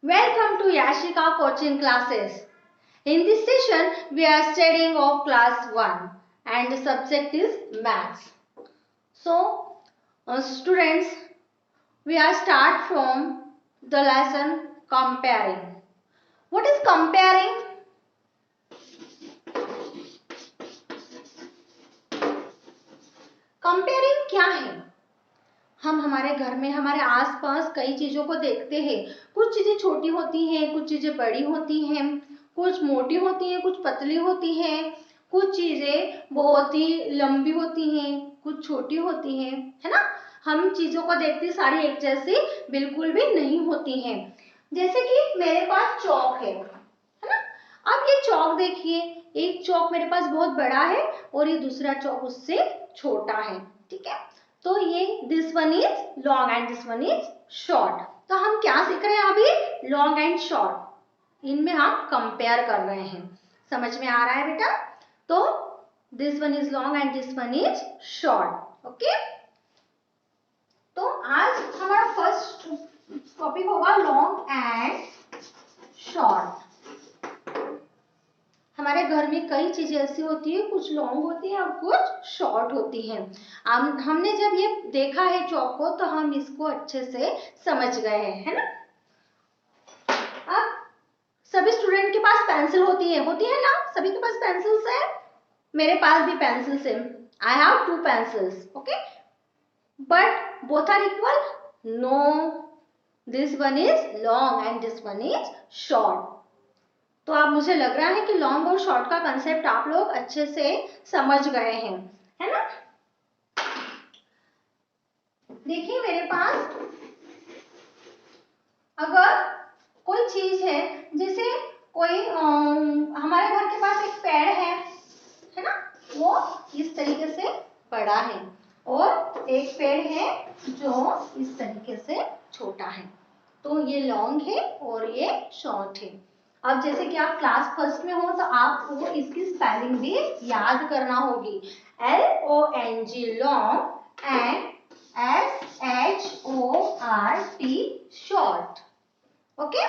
Welcome to Yashika coaching classes. In this session, we are studying of class 1 and the subject is maths. So, students, we are start from the lesson comparing. What is comparing? Comparing क्या है? हम हमारे घर में हमारे आसपास कई चीजों को देखते हैं। कुछ चीजें छोटी होती हैं, कुछ चीजें बड़ी होती हैं, कुछ मोटी होती हैं, कुछ पतली होती हैं, कुछ चीजें बहुत ही लंबी होती हैं, कुछ छोटी होती हैं, है ना। हम चीजों को देखते सारी एक जैसी बिल्कुल भी नहीं होती हैं। जैसे कि मेरे पास चौक है ना। अब ये चौक देखिए, एक चौक मेरे पास बहुत बड़ा है और ये दूसरा चौक उससे छोटा है, ठीक है। तो ये this one is long and this one is short. तो हम क्या सीख रहे हैं अभी? लॉन्ग एंड शॉर्ट, इनमें हम कंपेयर कर रहे हैं। समझ में आ रहा है बेटा? तो this one is long and this one is short, okay. तो आज हमारा फर्स्ट टॉपिक होगा लॉन्ग एंड शॉर्ट। हमारे घर में कई चीजें ऐसी होती है, कुछ लॉन्ग होती है और कुछ शॉर्ट होती है। हमने जब ये देखा है चौक को तो हम इसको अच्छे से समझ गए हैं, है ना। अब सभी स्टूडेंट के पास पेंसिल होती है ना, सभी के पास पेंसिल्स है। मेरे पास भी पेंसिल्स है। I have 2 pencils, okay, but both are equal? No, this one is long and this one is short. तो अब मुझे लग रहा है कि लॉन्ग और शॉर्ट का कंसेप्ट आप लोग अच्छे से समझ गए हैं, है ना। देखिए मेरे पास अगर कोई चीज है, जैसे कोई हमारे घर के पास एक पेड़ है ना, वो इस तरीके से बड़ा है और एक पेड़ है जो इस तरीके से छोटा है। तो ये लॉन्ग है और ये शॉर्ट है। अब जैसे कि आप क्लास फर्स्ट में हो तो आपको इसकी स्पेलिंग भी याद करना होगी। LONG long and SHORT short, okay.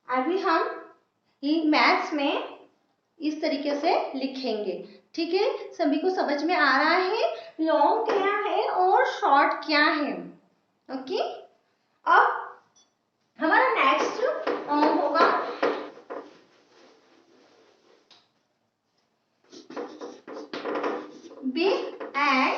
अभी हम ये मैथ्स में इस तरीके से लिखेंगे, ठीक है। सभी को समझ में आ रहा है लॉन्ग क्या है और शॉर्ट क्या है, ओके। अब हमारा नेक्स्ट होगा big and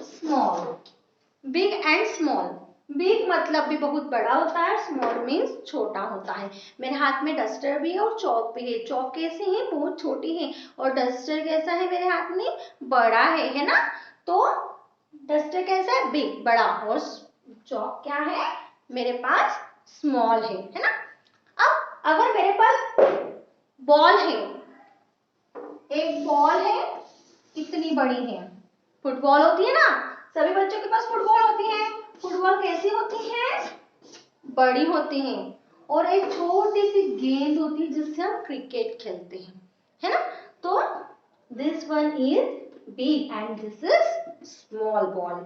small. Big and small, big मतलब भी बहुत बड़ा होता है, स्मॉल मीन्स छोटा होता है। मेरे हाथ में डस्टर भी है और चौक भी है। चौक कैसे है? बहुत छोटी है। और डस्टर कैसा है मेरे हाथ में? बड़ा है ना। तो डस्टर कैसा है? बिग, बड़ा, और चौक क्या है मेरे पास? स्मॉल है ना। अब अगर मेरे पास बॉल है, एक बॉल है, कितनी बड़ी है? फुटबॉल होती है ना, सभी बच्चों के पास फुटबॉल होती है। फुटबॉल कैसी होती है? बड़ी होती है। और एक छोटी सी गेंद होती है जिससे हम क्रिकेट खेलते हैं, है ना। तो this one is big and this is small ball,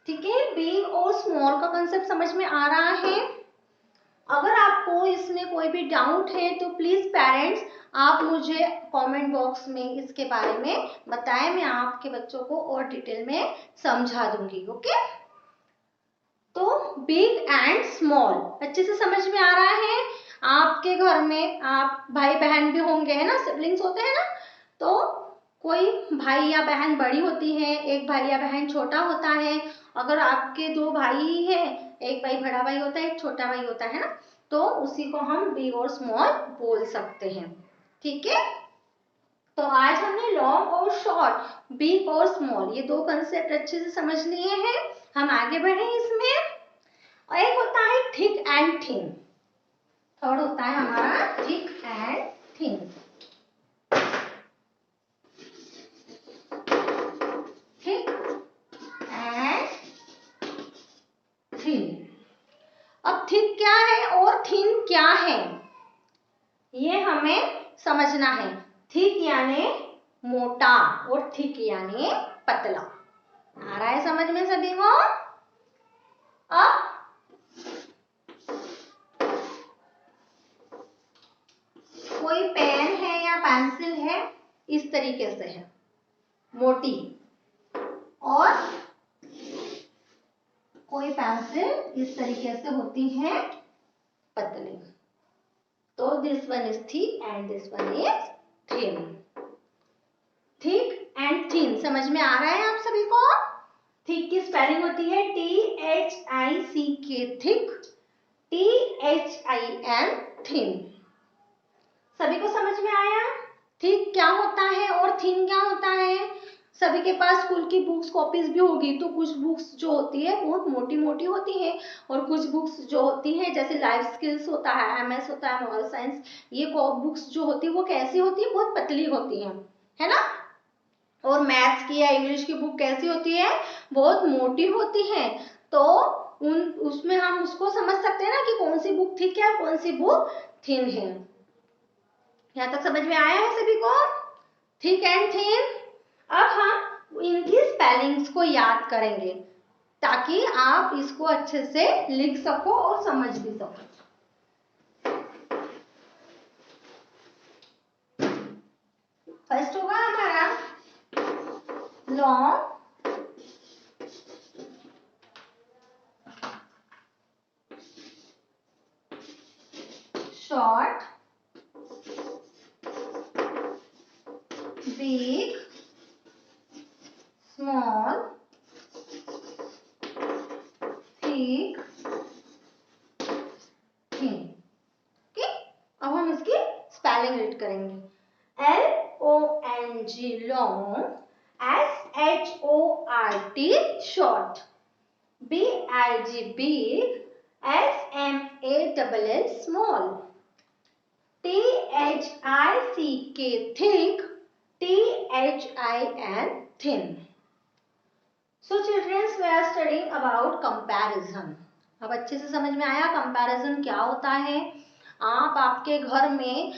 ठीक है। बिग और स्मॉल का कंसेप्ट समझ में आ रहा है? अगर आपको इसमें कोई भी डाउट है तो प्लीज पेरेंट्स आप मुझे कमेंट बॉक्स में इसके बारे में बताएं, मैं आपके बच्चों को और डिटेल में समझा दूंगी, ओके। तो बिग एंड स्मॉल अच्छे से समझ में आ रहा है? आपके घर में आप भाई बहन भी होंगे, है ना, सिबलिंग्स होते हैं ना। तो कोई भाई या बहन बड़ी होती है, एक भाई या बहन छोटा होता है। अगर आपके 2 भाई हैं, एक भाई बड़ा भाई होता है, एक छोटा भाई होता है ना, तो उसी को हम बिग और स्मॉल बोल सकते हैं, ठीक है। तो आज हमने लॉन्ग और शॉर्ट, बिग और स्मॉल, ये 2 कंसेप्ट अच्छे से समझ लिए हैं। हम आगे बढ़े इसमें। और एक होता है थिक एंड थिन, थर्ड होता है हमारा thick and thin. Thick and thin. अब थिक क्या है और थिन क्या है ये हमें समझना है। थिक यानी मोटा और थिक यानी पतला। आ रहा है समझ में सभी को? अब इस तरीके से है, मोटी, और कोई पेंसिल इस तरीके से होती है, पतली। तो this one is thick and this one is thin. Thick and thin समझ में आ रहा है आप सभी को? थिक की स्पेलिंग होती है THICK, थिक, THIN, थिन। सभी को समझ में आया? थिक क्या होता है और थिन क्या होता है? सभी के पास स्कूल की बुक्स कॉपीज भी होगी, तो कुछ बुक्स जो होती है बहुत मोटी मोटी होती है, और कुछ बुक्स जो होती है जैसे लाइफ स्किल्स होता है, MS होता है, मोरल साइंस, ये बुक्स जो होती है वो कैसी होती है? बहुत पतली होती है ना? और मैथ्स की या इंग्लिश की बुक कैसी होती है? बहुत मोटी होती है। तो उसमें हम उसको समझ सकते हैं ना कि कौन सी बुक थिक है, कौन सी बुक थिन है। यहाँ तक समझ में आया है सभी को? Thick and thin. अब हम इनकी स्पेलिंग्स को याद करेंगे ताकि आप इसको अच्छे से लिख सको और समझ भी सको। फर्स्ट होगा हमारा long, short, big, small, thick, thin. Okay, अब हम इसकी स्पेलिंग रीड करेंगे। LONG long, SHORT short, BIG big, SMALL small, THICK thick, THIN thin. So children, we are studying about comparison. अब अच्छे से समझ में आया कंपैरिजन क्या होता है? आप आपके घर में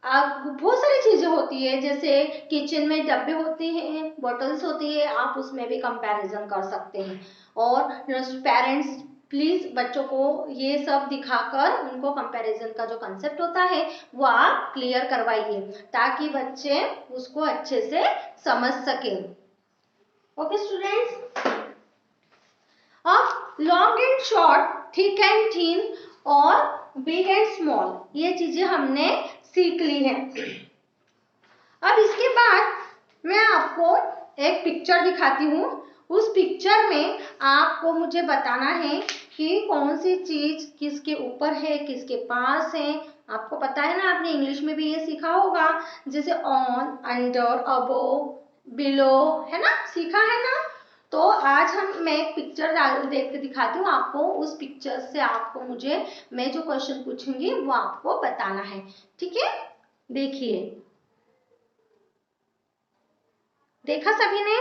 बहुत सारी चीजें होती है, जैसे किचन में डब्बे होते हैं, बॉटल्स होती है, आप उसमें भी कंपैरिजन कर सकते हैं। और पेरेंट्स प्लीज बच्चों को ये सब दिखाकर उनको कंपैरिजन का जो कंसेप्ट होता है वो आप क्लियर करवाइए ताकि बच्चे उसको अच्छे से समझ सकें। ओके स्टूडेंट्स, अब long and short, thick and thin और बिग एंड स्मॉल ये चीजें हमने सीख ली है। अब इसके बाद मैं आपको एक पिक्चर दिखाती हूँ। उस पिक्चर में आपको मुझे बताना है कि कौन सी चीज किसके ऊपर है, किसके पास है। आपको पता है ना, आपने इंग्लिश में भी ये सीखा होगा, जैसे ऑन, अंडर, अबोव, बिलो, है ना, सीखा है ना। तो आज मैं एक पिक्चर देख के दिखाती हूँ आपको। उस पिक्चर से आपको मैं जो क्वेश्चन पूछूंगी वो आपको बताना है, ठीक है? देखिए, देखा सभी ने?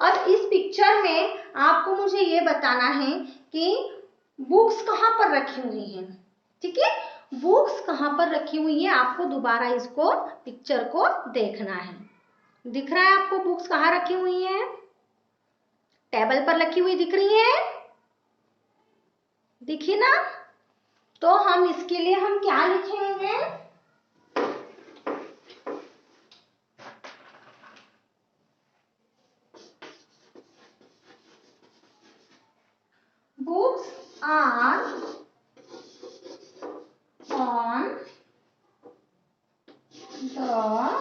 अब इस पिक्चर में आपको मुझे ये बताना है कि बुक्स कहाँ पर रखी हुई हैं, ठीक है? बुक्स कहाँ पर रखी हुई है, आपको दोबारा इसको पिक्चर को देखना है। दिख रहा है आपको बुक्स कहाँ रखी हुई है? टेबल पर रखी हुई दिख रही है? दिखी ना? तो हम इसके लिए हम क्या लिखेंगे? Books are on the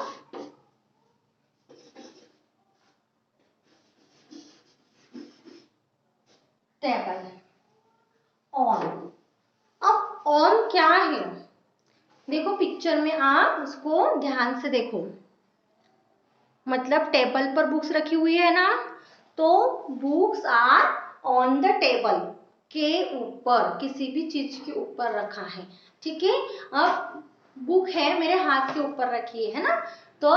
table. On, अब ऑन क्या है? देखो पिक्चर में, आप उसको ध्यान से देखो। मतलब टेबल पर बुक्स रखी हुई है ना, तो books are on the table के ऊपर, किसी भी चीज के ऊपर रखा है, ठीक है? अब बुक है मेरे हाथ के ऊपर रखी है ना, तो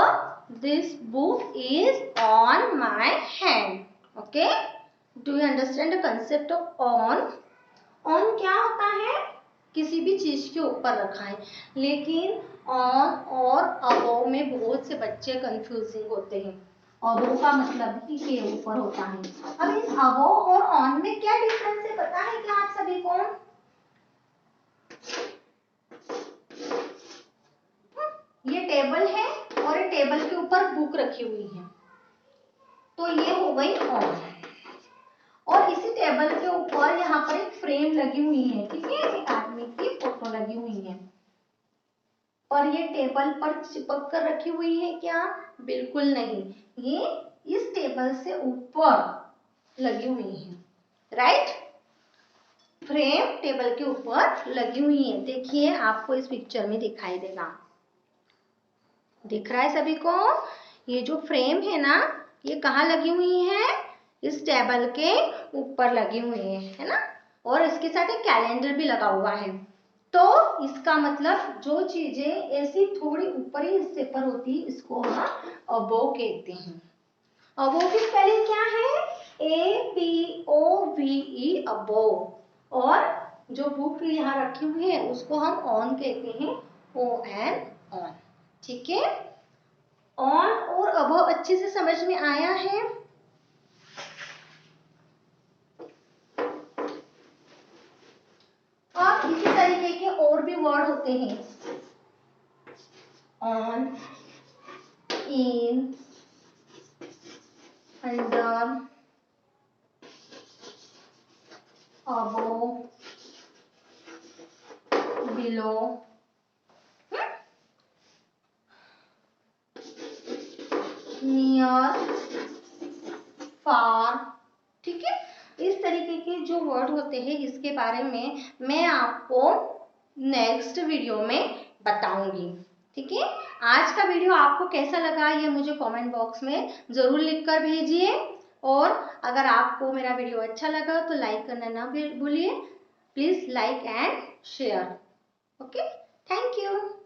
this book is on my hand. Okay, do you understand the concept of on? On क्या होता है? किसी भी चीज के ऊपर रखा है। लेकिन ऑन और अबोव में बहुत से बच्चे कंफ्यूजिंग होते हैं। अबोव का मतलब ही के ऊपर होता है। अब इस अबोव और ऑन में क्या डिफरेंस है, पता है क्या आप सभी को? ये टेबल है और और ये टेबल के ऊपर बुक रखी हुई है, तो ये हो गई ऑन। और इसी टेबल के ऊपर यहाँ पर एक फ्रेम लगी हुई है, ठीक है, एक आदमी की फोटो लगी हुई है। और ये टेबल पर चिपक कर रखी हुई है क्या? बिल्कुल नहीं, ये इस टेबल से ऊपर लगी हुई है, राइट। फ्रेम टेबल के ऊपर लगी हुई है, देखिए आपको इस पिक्चर में दिखाई देगा, दिख रहा है सभी को? ये जो फ्रेम है ना, ये कहाँ लगी हुई है? इस टेबल के ऊपर लगी हुई है ना। और इसके साथ एक कैलेंडर भी लगा हुआ है। तो इसका मतलब जो चीजें ऐसी थोड़ी ऊपरी हिस्से पर होती है, इसको हम अबोव कहते हैं। अबोव की स्पेलिंग क्या है? ABOVE, above. और जो बुक यहाँ रखी हुई है उसको हम ऑन कहते हैं, ON, ऑन। ठीक है, ऑन और अबोव अच्छे से समझ में आया है? और इसी तरीके के और भी वर्ड होते हैं, on, in, under, above, below, near, far. ठीक है, इस तरीके के जो वर्ड होते हैं इसके बारे में मैं आपको नेक्स्ट वीडियो में बताऊंगी। ठीक है, आज का वीडियो आपको कैसा लगा ये मुझे कमेंट बॉक्स में जरूर लिखकर भेजिए। और अगर आपको मेरा वीडियो अच्छा लगा तो लाइक करना ना भूलिए। Please like and share. Okay, thank you.